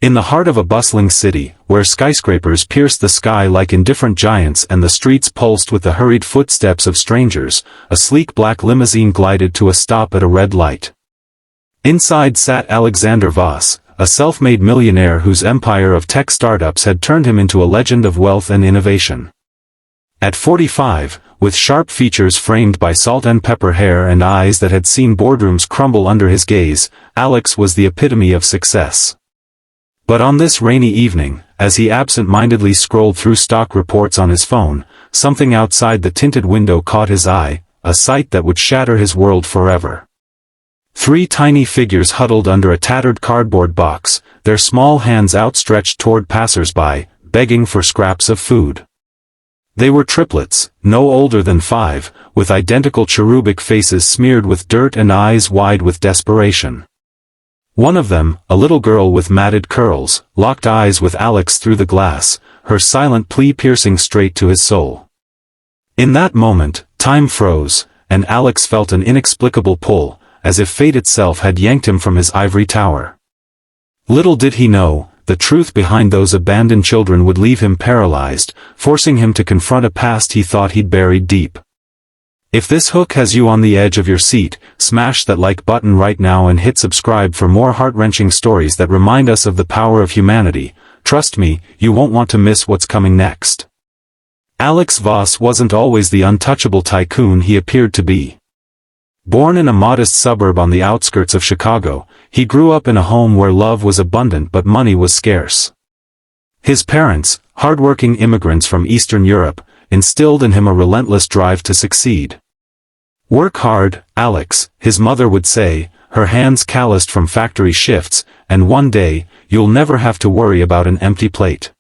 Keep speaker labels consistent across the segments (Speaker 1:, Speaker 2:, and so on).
Speaker 1: In the heart of a bustling city, where skyscrapers pierced the sky like indifferent giants and the streets pulsed with the hurried footsteps of strangers, a sleek black limousine glided to a stop at a red light. Inside sat Alexander Voss, a self-made millionaire whose empire of tech startups had turned him into a legend of wealth and innovation. At 45, with sharp features framed by salt and pepper hair and eyes that had seen boardrooms crumble under his gaze, Alex was the epitome of success. But on this rainy evening, as he absent-mindedly scrolled through stock reports on his phone, something outside the tinted window caught his eye, a sight that would shatter his world forever. 3 tiny figures huddled under a tattered cardboard box, their small hands outstretched toward passers-by, begging for scraps of food. They were triplets, no older than 5, with identical cherubic faces smeared with dirt and eyes wide with desperation. One of them, a little girl with matted curls, locked eyes with Alex through the glass, her silent plea piercing straight to his soul. In that moment, time froze, and Alex felt an inexplicable pull, as if fate itself had yanked him from his ivory tower. Little did he know, the truth behind those abandoned children would leave him paralyzed, forcing him to confront a past he thought he'd buried deep. If this hook has you on the edge of your seat, smash that like button right now and hit subscribe for more heart-wrenching stories that remind us of the power of humanity. Trust me, you won't want to miss what's coming next. Alex Voss wasn't always the untouchable tycoon he appeared to be. Born in a modest suburb on the outskirts of Chicago, he grew up in a home where love was abundant but money was scarce. His parents, hardworking immigrants from Eastern Europe, instilled in him a relentless drive to succeed. "Work hard, Alex," his mother would say, her hands calloused from factory shifts, "and one day, you'll never have to worry about an empty plate."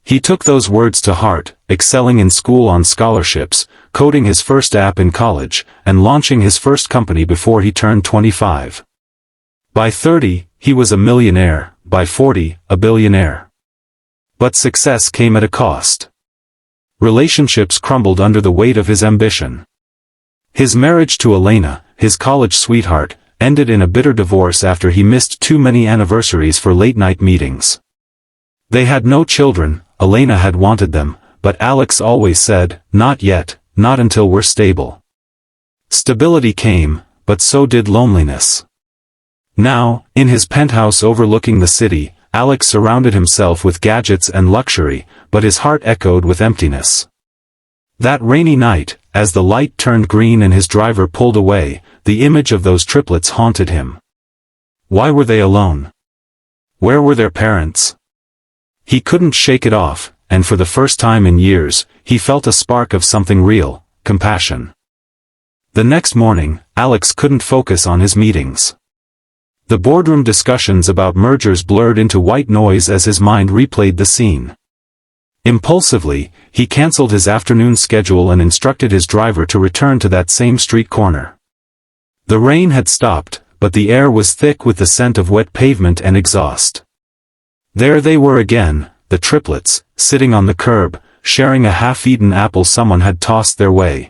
Speaker 1: He took those words to heart, excelling in school on scholarships, coding his first app in college, and launching his first company before he turned 25. By 30, he was a millionaire, by 40, a billionaire. But success came at a cost. Relationships crumbled under the weight of his ambition. His marriage to Elena, his college sweetheart, ended in a bitter divorce after he missed too many anniversaries for late-night meetings. They had no children. Elena had wanted them, but Alex always said, "Not yet, not until we're stable." Stability came, but so did loneliness. Now, in his penthouse overlooking the city, Alex surrounded himself with gadgets and luxury, but his heart echoed with emptiness. That rainy night, as the light turned green and his driver pulled away, the image of those triplets haunted him. Why were they alone? Where were their parents? He couldn't shake it off, and for the first time in years, he felt a spark of something real, compassion. The next morning, Alex couldn't focus on his meetings. The boardroom discussions about mergers blurred into white noise as his mind replayed the scene. Impulsively, he canceled his afternoon schedule and instructed his driver to return to that same street corner. The rain had stopped, but the air was thick with the scent of wet pavement and exhaust. There they were again, the triplets, sitting on the curb, sharing a half-eaten apple someone had tossed their way.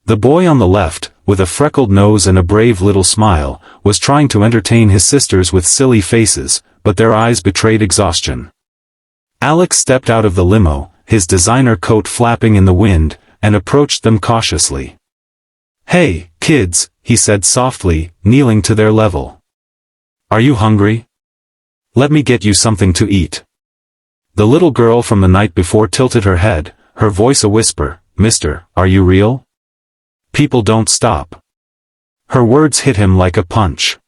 Speaker 1: The boy on the left, with a freckled nose and a brave little smile, was trying to entertain his sisters with silly faces, but their eyes betrayed exhaustion. Alex stepped out of the limo, his designer coat flapping in the wind, and approached them cautiously. "Hey, kids," he said softly, kneeling to their level. "Are you hungry? Let me get you something to eat." The little girl from the night before tilted her head, her voice a whisper, "Mister, are you real? People don't stop." Her words hit him like a punch.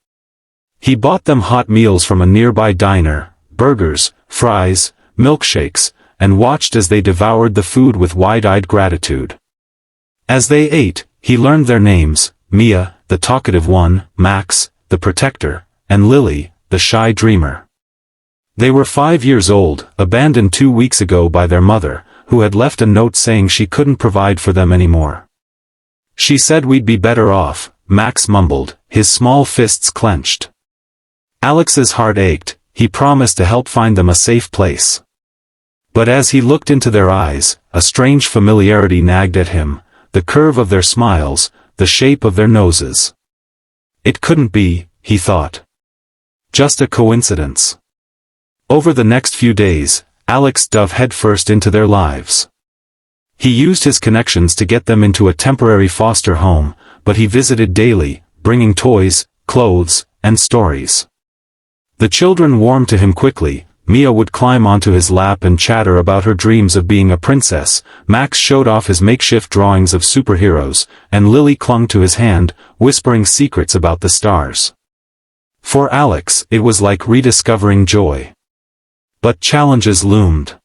Speaker 1: He bought them hot meals from a nearby diner, burgers, fries, milkshakes, and watched as they devoured the food with wide-eyed gratitude. As they ate, he learned their names: Mia, the talkative one, Max, the protector, and Lily, the shy dreamer. They were 5 years old, abandoned 2 weeks ago by their mother, who had left a note saying she couldn't provide for them anymore. "She said we'd be better off," Max mumbled, his small fists clenched. Alex's heart ached. He promised to help find them a safe place. But as he looked into their eyes, a strange familiarity nagged at him, the curve of their smiles, the shape of their noses. It couldn't be, he thought. Just a coincidence. Over the next few days, Alex dove headfirst into their lives. He used his connections to get them into a temporary foster home, but he visited daily, bringing toys, clothes, and stories. The children warmed to him quickly. Mia would climb onto his lap and chatter about her dreams of being a princess, Max showed off his makeshift drawings of superheroes, and Lily clung to his hand, whispering secrets about the stars. For Alex, it was like rediscovering joy. But challenges loomed.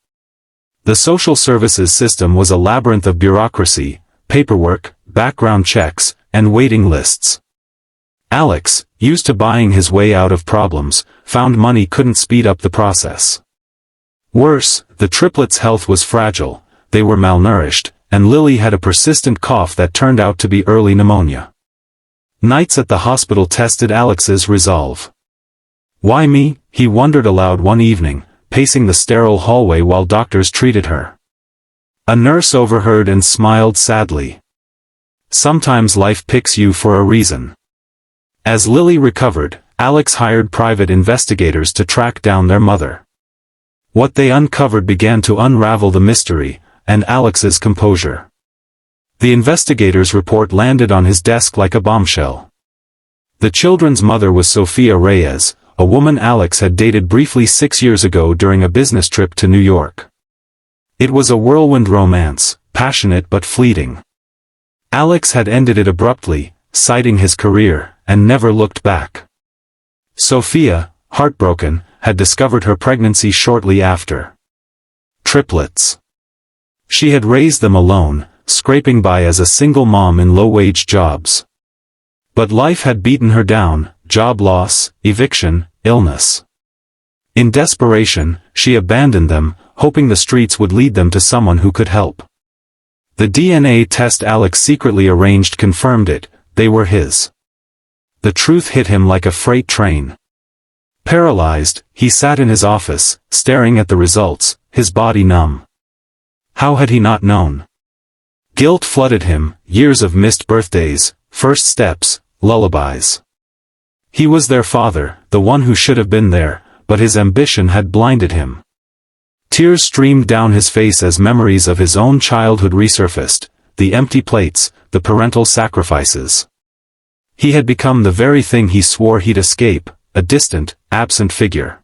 Speaker 1: The social services system was a labyrinth of bureaucracy, paperwork, background checks, and waiting lists. Alex, used to buying his way out of problems, found money couldn't speed up the process. Worse, the triplets' health was fragile, they were malnourished, and Lily had a persistent cough that turned out to be early pneumonia. Nights at the hospital tested Alex's resolve. Why me? He wondered aloud one evening, pacing the sterile hallway while doctors treated her. A nurse overheard and smiled sadly. Sometimes life picks you for a reason. As Lily recovered, Alex hired private investigators to track down their mother. What they uncovered began to unravel the mystery, and Alex's composure. The investigators' report landed on his desk like a bombshell. The children's mother was Sophia Reyes, a woman Alex had dated briefly 6 years ago during a business trip to New York. It was a whirlwind romance, passionate but fleeting. Alex had ended it abruptly, citing his career, and never looked back. Sophia, heartbroken, had discovered her pregnancy shortly after. Triplets. She had raised them alone, scraping by as a single mom in low-wage jobs. But life had beaten her down, job loss, eviction, illness. In desperation, she abandoned them, hoping the streets would lead them to someone who could help. The DNA test Alex secretly arranged confirmed it, they were his. The truth hit him like a freight train. Paralyzed, he sat in his office, staring at the results, his body numb. How had he not known? Guilt flooded him, years of missed birthdays, first steps, lullabies. He was their father, the one who should have been there, but his ambition had blinded him. Tears streamed down his face as memories of his own childhood resurfaced, the empty plates, the parental sacrifices. He had become the very thing he swore he'd escape, a distant, absent figure.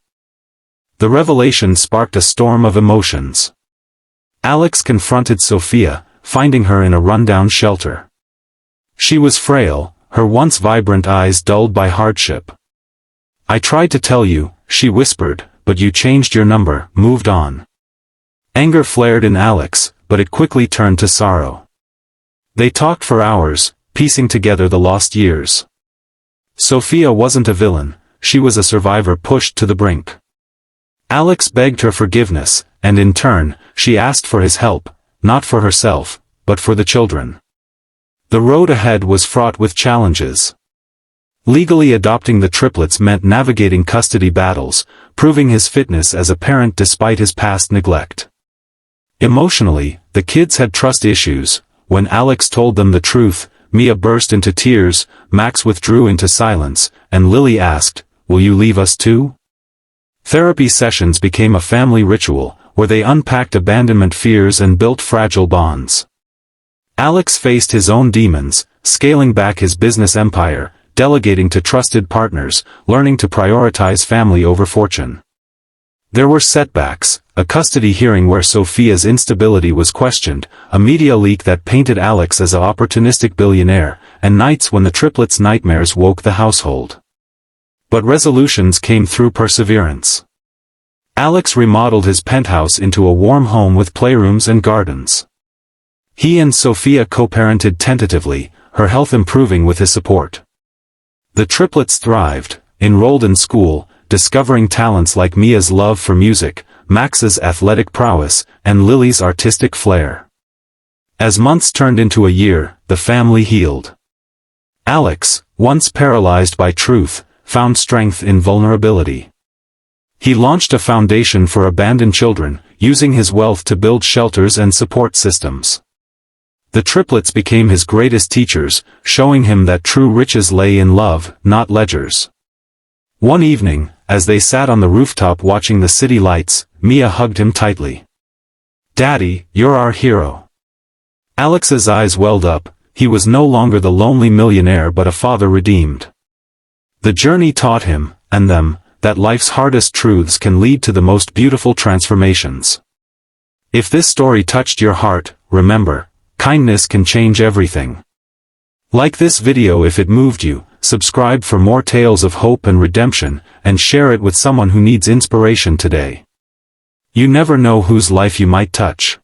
Speaker 1: The revelation sparked a storm of emotions. Alex confronted Sophia, finding her in a rundown shelter. She was frail, her once vibrant eyes dulled by hardship. "I tried to tell you," she whispered, "but you changed your number, moved on." Anger flared in Alex, but it quickly turned to sorrow. They talked for hours, piecing together the lost years. Sophia wasn't a villain, she was a survivor pushed to the brink. Alex begged her forgiveness, and in turn, she asked for his help, not for herself, but for the children. The road ahead was fraught with challenges. Legally adopting the triplets meant navigating custody battles, proving his fitness as a parent despite his past neglect. Emotionally, the kids had trust issues. When Alex told them the truth, Mia burst into tears, Max withdrew into silence, and Lily asked, "Will you leave us too?" Therapy sessions became a family ritual, where they unpacked abandonment fears and built fragile bonds. Alex faced his own demons, scaling back his business empire, delegating to trusted partners, learning to prioritize family over fortune. There were setbacks, a custody hearing where Sophia's instability was questioned, a media leak that painted Alex as an opportunistic billionaire, and nights when the triplets' nightmares woke the household. But resolutions came through perseverance. Alex remodeled his penthouse into a warm home with playrooms and gardens. He and Sophia co-parented tentatively, her health improving with his support. The triplets thrived, enrolled in school, discovering talents like Mia's love for music, Max's athletic prowess, and Lily's artistic flair. As months turned into a year, the family healed. Alex, once paralyzed by truth, found strength in vulnerability. He launched a foundation for abandoned children, using his wealth to build shelters and support systems. The triplets became his greatest teachers, showing him that true riches lay in love, not ledgers. One evening, as they sat on the rooftop watching the city lights, Mia hugged him tightly. "Daddy, you're our hero." Alex's eyes welled up. He was no longer the lonely millionaire but a father redeemed. The journey taught him, and them, that life's hardest truths can lead to the most beautiful transformations. If this story touched your heart, remember, kindness can change everything. Like this video if it moved you, subscribe for more tales of hope and redemption, and share it with someone who needs inspiration today. You never know whose life you might touch.